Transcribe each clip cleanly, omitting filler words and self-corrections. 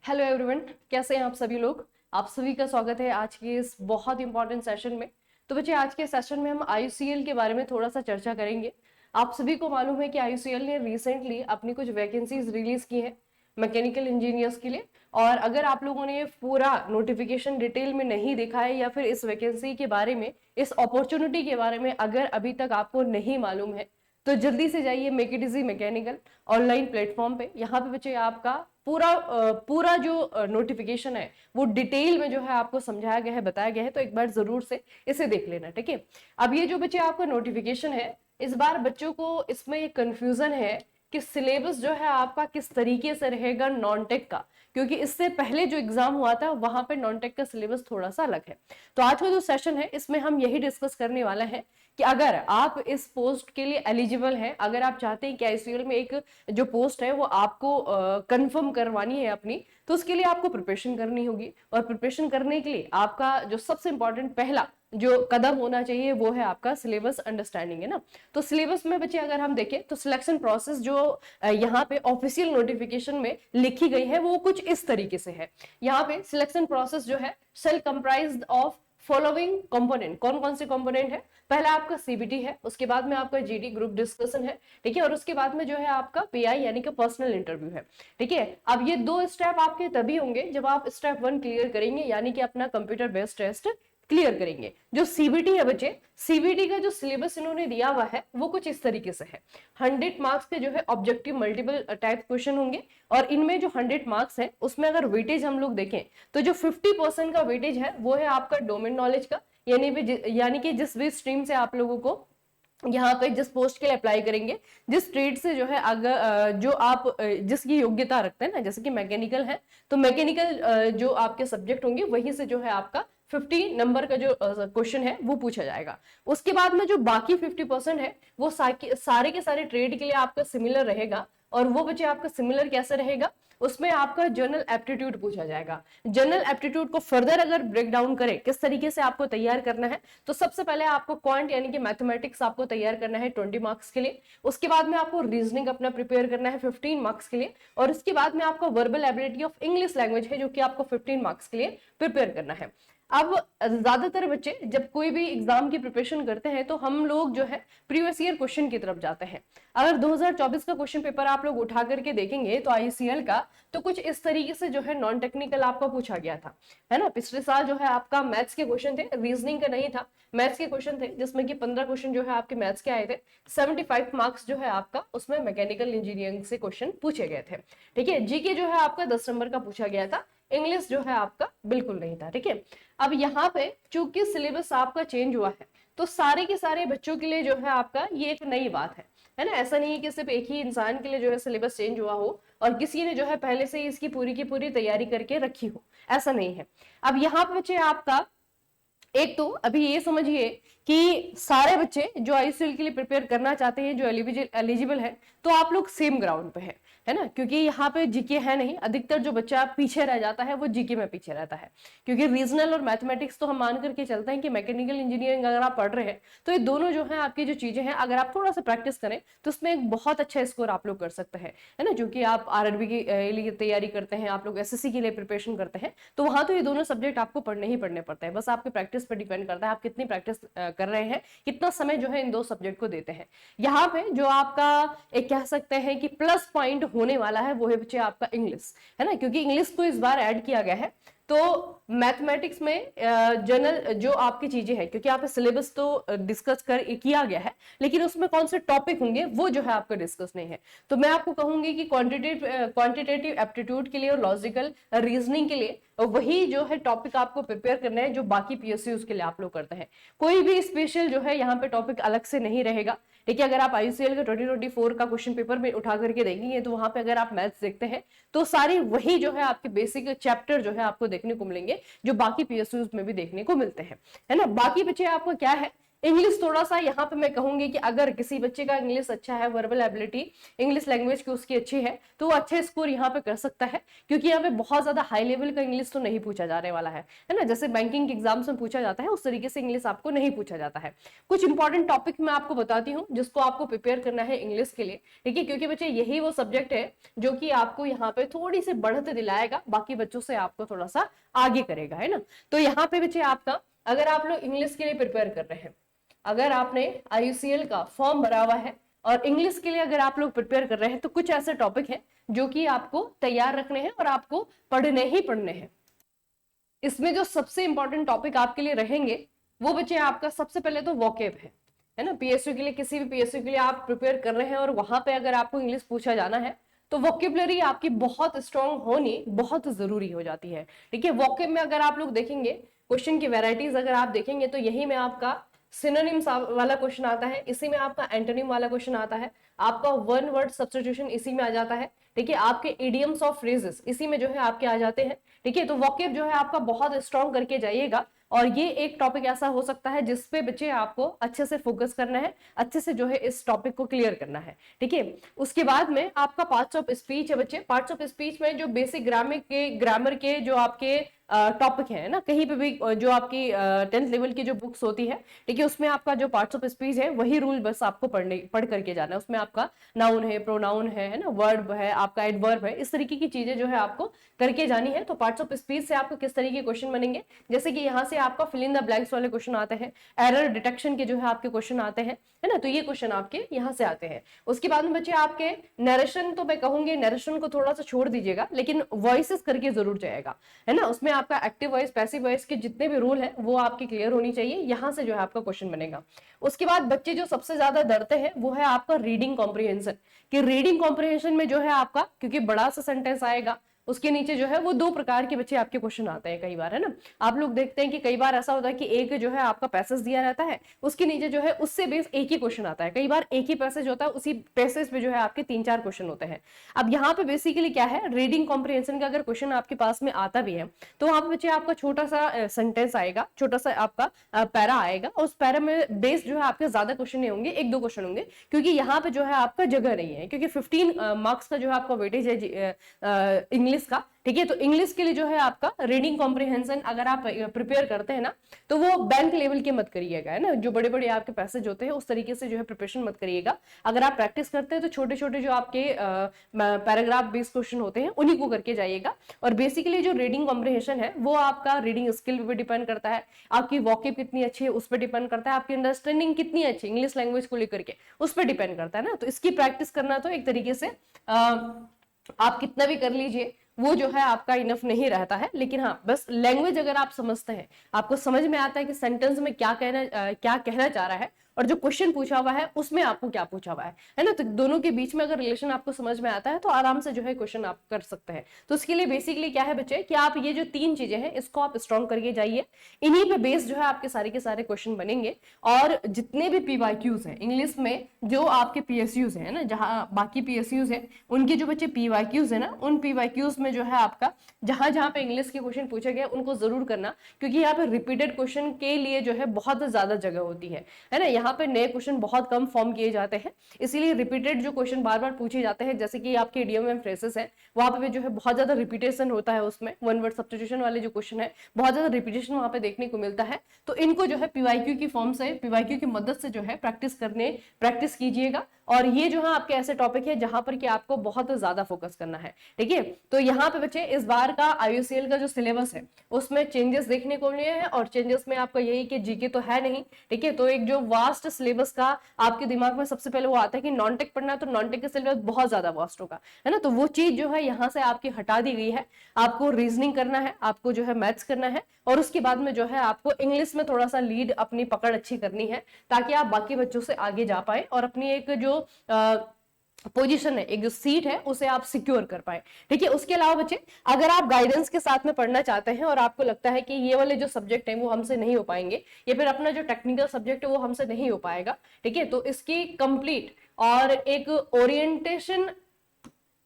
Hello everyone, कैसे हैं आप सभी लोग। आप सभी का स्वागत है आज के इस बहुत इंपॉर्टेंट सेशन में। तो बच्चे, आज के सेशन में हम आईयूसीएल के बारे में थोड़ा सा चर्चा करेंगे। आप सभी को मालूम है कि आईयूसीएल ने रिसेंटली अपनी कुछ वैकेंसीज रिलीज की हैं मैकेनिकल इंजीनियर्स के लिए। और अगर आप लोगों ने पूरा नोटिफिकेशन डिटेल में नहीं देखा है या फिर इस वैकेंसी के बारे में, इस अपॉर्चुनिटी के बारे में अगर अभी तक आपको नहीं मालूम है, तो जल्दी से जाइए make it easy mechanical online platform पे। यहाँ पे बच्चे आपका पूरा जो नोटिफिकेशन है वो डिटेल में जो है आपको समझाया गया है, बताया गया है। तो एक बार जरूर से इसे देख लेना, ठीक है। अब ये जो बच्चे आपका नोटिफिकेशन है, इस बार बच्चों को इसमें ये कंफ्यूजन है कि सिलेबस जो है आपका किस तरीके से रहेगा नॉन टेक का, क्योंकि इससे पहले जो एग्जाम हुआ था वहां पे नॉन टेक का सिलेबस थोड़ा सा अलग है। तो आज का जो सेशन है इसमें हम यही डिस्कस करने वाला है कि अगर आप इस पोस्ट के लिए एलिजिबल हैं, अगर आप चाहते हैं कि आईसीएल में एक जो पोस्ट है वो आपको कंफर्म करवानी है अपनी, तो उसके लिए आपको प्रिपरेशन करनी होगी। और प्रिपरेशन करने के लिए आपका जो सबसे इंपॉर्टेंट पहला जो कदम होना चाहिए वो है आपका सिलेबस अंडरस्टैंडिंग, है ना। तो सिलेबस में बच्चे अगर हम देखें तो सिलेक्शन प्रोसेस जो यहाँ पे ऑफिशियल नोटिफिकेशन में लिखी गई है वो कुछ इस तरीके से है। यहाँ पे सिलेक्शन प्रोसेस जो है sell comprised of following component. कौन कौन से कंपोनेंट है? पहला आपका सीबीटी है, उसके बाद में आपका जीडी ग्रुप डिस्कशन है, ठीक है, और उसके बाद में जो है आपका पीआई यानी कि पर्सनल इंटरव्यू है, ठीक है। अब ये दो स्टेप आपके तभी होंगे जब आप स्टेप 1 क्लियर करेंगे, यानी कि अपना कंप्यूटर बेस्ड टेस्ट क्लियर करेंगे। जो सीबीटी है बच्चे, सीबीटी का जो सिलेबस इन्होंने दिया हुआ है वो कुछ इस तरीके से है। 100 मार्क्स के जो है ऑब्जेक्टिव मल्टीपल टाइप क्वेश्चन होंगे, और इनमें जो 100 मार्क्स है उसमें अगर वेटेज हम लोग देखें तो जो 50% का वेटेज है वो है आपका डोमेन नॉलेज का, यानी कि जिस भी स्ट्रीम से आप लोगों को यहाँ पे जिस पोस्ट के लिए अप्लाई करेंगे, जिस ट्रेड से जो है अगर जो आप जिसकी योग्यता रखते हैं ना, जैसे कि मैकेनिकल है तो मैकेनिकल जो आपके सब्जेक्ट होंगे वहीं से जो है आपका 50 नंबर का जो क्वेश्चन है वो पूछा जाएगा। उसके बाद में जो बाकी 50% है वो सारे के सारे ट्रेड के लिए आपका सिमिलर रहेगा। और वो बच्चे आपका सिमिलर कैसे रहेगा, उसमें आपका जनरल एप्टीट्यूड पूछा जाएगा। जनरल एप्टीट्यूड को फर्दर अगर ब्रेक डाउन करें किस तरीके से आपको तैयार करना है, तो सबसे पहले आपको क्वांट यानी कि मैथमेटिक्स आपको तैयार करना है 20 मार्क्स के लिए। उसके बाद में आपको रीजनिंग अपना प्रिपेयर करना है 15 मार्क्स के लिए, और उसके बाद में आपका verbal ability of English language है जो कि आपको 15 मार्क्स के लिए प्रिपेयर करना है। अब ज्यादातर बच्चे जब कोई भी एग्जाम की प्रिपरेशन करते हैं तो हम लोग जो है प्रीवियस ईयर क्वेश्चन की तरफ जाते हैं। अगर 2024 का क्वेश्चन पेपर आप लोग उठा करके देखेंगे तो आईसीएल का, तो कुछ इस तरीके से जो है नॉन टेक्निकल आपका पूछा गया था, है ना। पिछले साल जो है आपका मैथ्स के क्वेश्चन थे, रीजनिंग का नहीं था, मैथ्स के क्वेश्चन थे, जिसमें कि 15 क्वेश्चन जो है आपके मैथ्स के आए थे। 75 मार्क्स जो है आपका उसमें मैकेनिकल इंजीनियरिंग से क्वेश्चन पूछे गए थे, ठीक है। जीके जो है आपका 10 नंबर का पूछा गया था, इंग्लिश जो है आपका बिल्कुल नहीं था, ठीक है। अब यहाँ पे चूंकि सिलेबस आपका चेंज हुआ है तो सारे के सारे बच्चों के लिए जो है आपका ये एक नई बात है ना। ऐसा नहीं है कि सिर्फ एक ही इंसान के लिए जो है सिलेबस चेंज हुआ हो और किसी ने जो है पहले से ही इसकी पूरी की पूरी तैयारी करके रखी हो, ऐसा नहीं है। अब यहाँ पे बच्चे आपका एक तो अभी ये समझिए कि सारे बच्चे जो आईसीएल के लिए प्रिपेयर करना चाहते हैं, जो एलिजिबल है, तो आप लोग सेम ग्राउंड पे है ना, क्योंकि यहाँ पे जीके है नहीं। अधिकतर जो बच्चा पीछे रह जाता है वो जीके में पीछे रहता है, क्योंकि रीजनल और मैथमेटिक्स तो हम मान करके चलते हैं कि मैकेनिकल इंजीनियरिंग अगर आप पढ़ रहे हैं तो ये दोनों जो है आपकी जो चीजें हैं अगर आप थोड़ा सा प्रैक्टिस करें तो उसमें एक बहुत अच्छा स्कोर आप लोग कर सकते हैं, है ना। जो कि आप आरआरबी के लिए तैयारी करते हैं, आप लोग एसएससी के लिए प्रिपरेशन करते हैं, तो वहां तो ये दोनों सब्जेक्ट आपको पढ़ने ही पढ़ने पड़ते हैं। बस आपके प्रैक्टिस पर डिपेंड करता है आप कितनी प्रैक्टिस कर रहे हैं, कितना समय जो है इन दो सब्जेक्ट को देते हैं। यहाँ पे जो आपका एक कह सकते हैं कि प्लस पॉइंट होने वाला है वो है बच्चे आपका इंग्लिश, है ना, क्योंकि इंग्लिश को इस बार ऐड किया गया है। तो मैथमेटिक्स में जनरल जो आपकी चीजें हैं, क्योंकि आप सिलेबस तो डिस्कस किया गया है, लेकिन उसमें कौन से टॉपिक होंगे वो जो है आपका डिस्कस नहीं है। तो मैं आपको कहूंगी कि क्वांटिटेटिव एप्टीट्यूड के लिए और लॉजिकल रीजनिंग के लिए वही जो है टॉपिक आपको प्रिपेयर करना है जो बाकी पीएसयू के लिए आप लोग करते हैं। कोई भी स्पेशल जो है यहाँ पे टॉपिक अलग से नहीं रहेगा, ठीक है। अगर आप आईसीएल का 2024 का क्वेश्चन पेपर में उठा करके देखेंगे तो वहां पे अगर आप मैथ्स देखते हैं तो सारी वही जो है आपके बेसिक चैप्टर जो है आपको देखने को मिलेंगे जो बाकी पीएसयूज में भी देखने को मिलते हैं, है ना। बाकी बच्चे आपको क्या है इंग्लिश थोड़ा सा यहाँ पे मैं कहूंगी कि अगर किसी बच्चे का इंग्लिश अच्छा है, वर्बल एबिलिटी इंग्लिश लैंग्वेज की उसकी अच्छी है, तो वो अच्छे स्कोर यहाँ पे कर सकता है, क्योंकि यहाँ पे बहुत ज्यादा हाई लेवल का इंग्लिश तो नहीं पूछा जाने वाला है ना। जैसे बैंकिंग के एग्जाम्स में पूछा जाता है उस तरीके से इंग्लिश आपको नहीं पूछा जाता है। कुछ इंपॉर्टेंट टॉपिक मैं आपको बताती हूँ जिसको आपको प्रिपेयर करना है इंग्लिश के लिए, ठीक है, क्योंकि बच्चे यही वो सब्जेक्ट है जो कि आपको यहाँ पे थोड़ी सी बढ़त दिलाएगा, बाकी बच्चों से आपको थोड़ा सा आगे करेगा, है ना। तो यहाँ पे बच्चे आपका, अगर आप लोग इंग्लिश के लिए प्रिपेयर कर रहे हैं, अगर आपने IUCL का फॉर्म भरा हुआ है और इंग्लिश के लिए अगर आप लोग प्रिपेयर कर रहे हैं, तो कुछ ऐसे टॉपिक हैं जो कि आपको तैयार रखने हैं और आपको पढ़ने ही पढ़ने हैं। इसमें जो सबसे इंपॉर्टेंट टॉपिक आपके लिए रहेंगे वो बच्चे आपका सबसे पहले तो वोकेब है ना। PSU के लिए, किसी भी PSU के लिए आप प्रिपेयर कर रहे हैं और वहां पे अगर आपको इंग्लिश पूछा जाना है तो वोकेबलरी आपकी बहुत स्ट्रांग होनी बहुत जरूरी हो जाती है, ठीक है। वोकेब में अगर आप लोग देखेंगे क्वेश्चन की वैरायटीज अगर आप देखेंगे तो यही में आपका सिनोनिम्स वाला क्वेश्चन आता है, इसी में आपका एंटोनिम वाला क्वेश्चन आता है, आपका वन वर्ड सब्स्टिट्यूशन इसी में आ जाता है, ठीक है, आपके इडियम्स ऑफ फ्रेजेस इसी में जो है आपके आ जाते हैं, ठीक है। तो वोकेब जो है आपका बहुत स्ट्रांग करके जाइएगा, और ये एक टॉपिक ऐसा हो सकता है जिसपे बच्चे आपको अच्छे से फोकस करना है, अच्छे से जो है इस टॉपिक को क्लियर करना है, ठीक है। उसके बाद में आपका पार्ट्स ऑफ स्पीच है बच्चे। पार्ट्स ऑफ स्पीच में जो बेसिक ग्रामर के जो आपके टॉपिक है ना, कहीं पे भी जो आपकी 10th लेवल की जो बुक्स होती है, ठीक है, उसमें आपका जो पार्ट्स ऑफ स्पीच है वही रूल बस आपको पढ़ करके जाना है। उसमें आपका नाउन है, प्रोनाउन है ना, वर्ब है, आपका एडवर्ब है, इस तरीके की चीजें जो है आपको करके जानी है। तो पार्ट्स ऑफ स्पीच से आपको किस तरीके के क्वेश्चन बनेंगे, जैसे कि यहाँ से आपका फिल इन द ब्लैंक्स वाले क्वेश्चन आते हैं, एरर डिटेक्शन के जो है आपके क्वेश्चन आते हैं, है ना, तो ये क्वेश्चन आपके यहाँ से आते हैं। उसके बाद में बच्चे आपके नरेशन, तो मैं कहूंगी नरेशन को थोड़ा सा छोड़ दीजिएगा, लेकिन वॉइसेस करके जरूर जाएगा, है ना। उसमें आपका एक्टिव वॉइस, पैसिव वॉइस के जितने भी रूल है वो आपकी क्लियर होनी चाहिए, यहाँ से जो है आपका क्वेश्चन बनेगा। उसके बाद बच्चे जो सबसे ज्यादा डरते हैं वो है आपका रीडिंग कॉम्प्रिहेंशन, कि रीडिंग कॉम्प्रिहेंशन में जो है आपका, क्योंकि बड़ा सा सेंटेंस आएगा, उसके नीचे जो है वो दो प्रकार के बच्चे आपके क्वेश्चन आते हैं कई बार, है ना। आप लोग देखते हैं कि कई बार ऐसा होता है कि एक जो है आपका पैसेज दिया रहता है, उसके नीचे जो है उससे बेस एक ही क्वेश्चन आता है, कई बार एक ही पैसेज होता है, उसी पैसेज पे जो है आपके 3-4 क्वेश्चन होते हैं। अब यहाँ पे बेसिकली क्या है, रीडिंग कॉम्प्रिहेंशन का अगर क्वेश्चन आपके पास में आता भी है तो वहां पे बच्चे आपका छोटा सा सेंटेंस आएगा, छोटा सा आपका पैरा आएगा, उस पैरा में बेस जो है आपके ज्यादा क्वेश्चन नहीं होंगे, 1-2 क्वेश्चन होंगे, क्योंकि यहाँ पे जो है आपका जगह नहीं है, क्योंकि 15 मार्क्स का जो है आपका वेटेज है इंग्लिश का, ठीक है। तो इंग्लिश के लिए जो है आपका रीडिंग कॉम्प्रिहेंशन अगर आप प्रिपेयर करते हैं ना, तो वो बैंक लेवल के मत करिएगा, है ना, जो बड़े बड़े आपके पैसेज होते हैं उस तरीके से जो है प्रिपरेशन मत करिएगा। अगर आप प्रैक्टिस करते हैं तो छोटे छोटे जो आपके पैराग्राफ बेस्ड क्वेश्चन होते हैं उन्हीं को करके जाइएगा। और बेसिकली जो रीडिंग कॉम्प्रिहेंशन है वो आपका रीडिंग स्किल पे डिपेंड करता है, आपकी वॉकेब कितनी अच्छी है उस पर डिपेंड करता है, आपकी अंडरस्टैंडिंग कितनी अच्छी इंग्लिश लैंग्वेज को लेकर के उस पर डिपेंड करता है ना। तो इसकी प्रैक्टिस करना तो एक तरीके से आप कितना भी कर लीजिए वो जो है आपका इनफ नहीं रहता है, लेकिन हाँ बस लैंग्वेज अगर आप समझते हैं, आपको समझ में आता है कि सेंटेंस में क्या कहना चाह रहा है और जो क्वेश्चन पूछा हुआ है उसमें आपको क्या पूछा हुआ है ना, तो दोनों के बीच में अगर रिलेशन आपको समझ में आता है तो आराम से जो है क्वेश्चन आप कर सकते हैं। तो उसके लिए बेसिकली क्या है बच्चे कि आप ये जो 3 चीजें हैं इसको आप स्ट्रॉन्ग करके जाइए, इन्हीं पे बेस जो है आपके सारे के सारे क्वेश्चन बनेंगे। और जितने भी PYQs हैं इंग्लिश में, जो आपके PSUs हैं ना, जहाँ बाकी PSUs हैं उनके जो बच्चे PYQs है ना, उन PYQs में जो है आपका जहां जहां पे इंग्लिश के क्वेश्चन पूछे गए उनको जरूर करना, क्योंकि यहाँ पे रिपीटेड क्वेश्चन के लिए जो है बहुत ज्यादा जगह होती है ना। यहाँ पे नए क्वेश्चन बहुत कम फॉर्म किए जाते हैं, इसीलिए रिपीटेड जो क्वेश्चन बार बार पूछे जाते हैं, जैसे कि आपके इडियम एंड फ्रेजेस है वहां पे जो है बहुत ज्यादा रिपीटेशन होता है, उसमें वन वर्ड सब्स्टिट्यूशन वाले जो क्वेश्चन है बहुत ज्यादा रिपीटेशन वहां पे देखने को मिलता है। तो इनको जो है PYQ की फॉर्म से, PYQ की मदद से जो है प्रैक्टिस कीजिएगा। और ये जो है आपके ऐसे टॉपिक है जहां पर कि आपको बहुत ज्यादा फोकस करना है, ठीक है। तो यहाँ पे बच्चे इस बार का IUCL का जो सिलेबस है उसमें चेंजेस देखने को मिले हैं, और चेंजेस में आपका यही कि जीके तो है नहीं, ठीक है। तो एक जो वास्ट सिलेबस का आपके दिमाग में सबसे पहले वो आता है कि नॉन टेक पढ़ना है, तो नॉन टेक का सिलेबस बहुत ज्यादा वास्ट होगा, है ना, तो वो चीज जो है यहाँ से आपकी हटा दी गई है। आपको रीजनिंग करना है, आपको जो है मैथ्स करना है, और उसके बाद में जो है आपको इंग्लिश में थोड़ा सा लीड अपनी पकड़ अच्छी करनी है, ताकि आप बाकी बच्चों से आगे जा पाए और अपनी एक जो पोजीशन है, एक जो सीट है उसे आप सिक्योर कर पाए, ठीक है। उसके अलावा बच्चे अगर आप गाइडेंस के साथ में पढ़ना चाहते हैं और आपको लगता है कि ये वाले जो सब्जेक्ट हैं वो हमसे नहीं हो पाएंगे, या फिर अपना जो टेक्निकल सब्जेक्ट है वो हमसे नहीं हो पाएगा, ठीक है, तो इसकी कंप्लीट और एक ओरिएंटेशन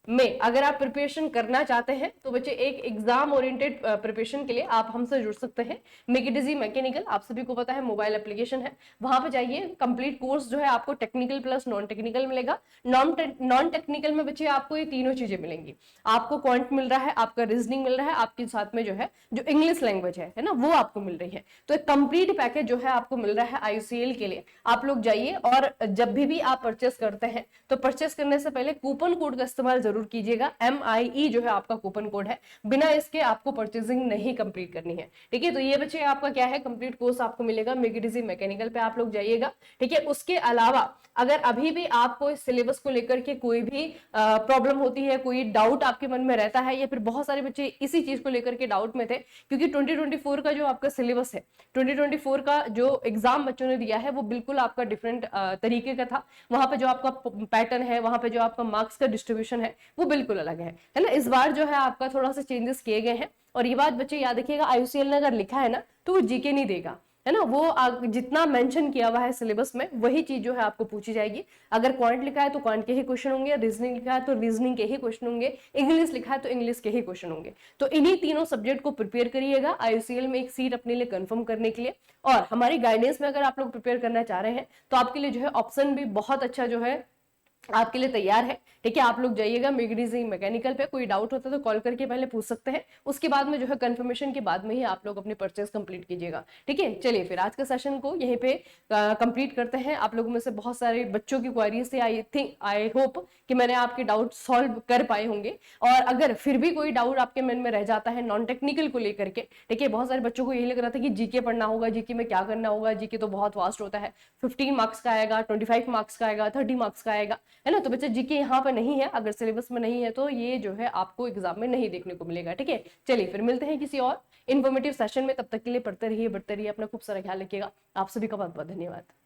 में अगर आप प्रिपरेशन करना चाहते हैं तो बच्चे एक एग्जाम ओरिएंटेड प्रिपरेशन के लिए आप हमसे जुड़ सकते हैं। मेक इट इजी मैकेनिकल आप सभी को पता है मोबाइल एप्लीकेशन है, वहां पे जाइए। कंप्लीट कोर्स जो है आपको टेक्निकल प्लस नॉन टेक्निकल मिलेगा। नॉन टेक्निकल में बच्चे आपको ये तीनों चीजें मिलेंगी। आपको क्वांट मिल रहा है, आपका रीजनिंग मिल रहा है, आपके साथ में जो है जो इंग्लिश लैंग्वेज है ना, वो आपको मिल रही है। तो एक कंप्लीट पैकेज जो है आपको मिल रहा है आईयूसीएल के लिए। आप लोग जाइए और जब भी आप परचेस करते हैं तो परचेस करने से पहले कूपन कोड का इस्तेमाल जरूर कीजिएगा। MIE जो है आपका कूपन कोड है, बिना इसके आपको परचेसिंग नहीं कंप्लीट करनी है। ठीक है, तो ये बच्चे आपका क्या है, कंप्लीट कोर्स आपको मिलेगा मेक इट इजी मैकेनिकल पे आप लोग जाइएगा। ठीक है, उसके अलावा अगर अभी भी आपको इस सिलेबस को लेकर के कोई भी प्रॉब्लम होती है, कोई डाउट आपके मन में रहता है, या फिर बहुत सारे बच्चे इसी चीज को लेकर के डाउट में थे, क्योंकि 2024 का जो आपका सिलेबस है, 2024 का जो एग्जाम बच्चों ने दिया है वो बिल्कुल आपका डिफरेंट तरीके का था। वहां पे जो आपका पैटर्न है, वहां पे जो आपका मार्क्स का डिस्ट्रीब्यूशन है वो बिल्कुल अलग है ना। इस बार जो है आपका थोड़ा सा चेंजेस किए गए हैं। और ये बात बच्चे याद रखिएगा, आईयूसीएल ने अगर लिखा है ना तो वो जीके नहीं देगा, है ना। वो जितना मेंशन किया हुआ है सिलेबस में वही चीज जो है आपको पूछी जाएगी। अगर क्वांट लिखा है तो क्वांट के ही क्वेश्चन होंगे, रीजनिंग लिखा है तो रीजनिंग के ही क्वेश्चन होंगे, इंग्लिश लिखा है तो इंग्लिश के ही क्वेश्चन होंगे। तो इन्हीं तीनों सब्जेक्ट को प्रिपेयर करिएगा आईयूसीएल में एक सीट अपने लिए कंफर्म करने के लिए। और हमारी गाइडेंस में अगर आप लोग प्रिपेयर करना चाह रहे हैं तो आपके लिए जो है ऑप्शन भी बहुत अच्छा जो है आपके लिए तैयार है। ठीक है, आप लोग जाइएगा मेक इट इजी मैकेनिकल पे। कोई डाउट होता है तो कॉल करके पहले पूछ सकते हैं, उसके बाद में जो है कंफर्मेशन के बाद में ही आप लोग अपनी परचेस कंप्लीट कीजिएगा। ठीक है, चलिए फिर आज के सेशन को यहीं पे कंप्लीट करते हैं। आप लोगों में से बहुत सारे बच्चों की क्वारीज थे, आई होप कि मैंने आपके डाउट सॉल्व कर पाए होंगे। और अगर फिर भी कोई डाउट आपके मन में रह जाता है नॉन टेक्निकल को लेकर के, ठीक है, बहुत सारे बच्चों को यही लग रहा था कि जीके पढ़ना होगा, जीके में क्या करना होगा, जीके तो बहुत वास्ट होता है, 15 मार्क्स का आएगा, 25 मार्क्स का आएगा, 30 मार्क्स का आएगा, है ना। तो बच्चे जीके यहाँ पर नहीं है, अगर सिलेबस में नहीं है तो ये जो है आपको एग्जाम में नहीं देखने को मिलेगा। ठीक है, चलिए फिर मिलते हैं किसी और इन्फॉर्मेटिव सेशन में। तब तक के लिए पढ़ते रहिए, बढ़ते रहिए, अपना खूब सारा ख्याल रखिएगा। आप सभी का बहुत बहुत धन्यवाद।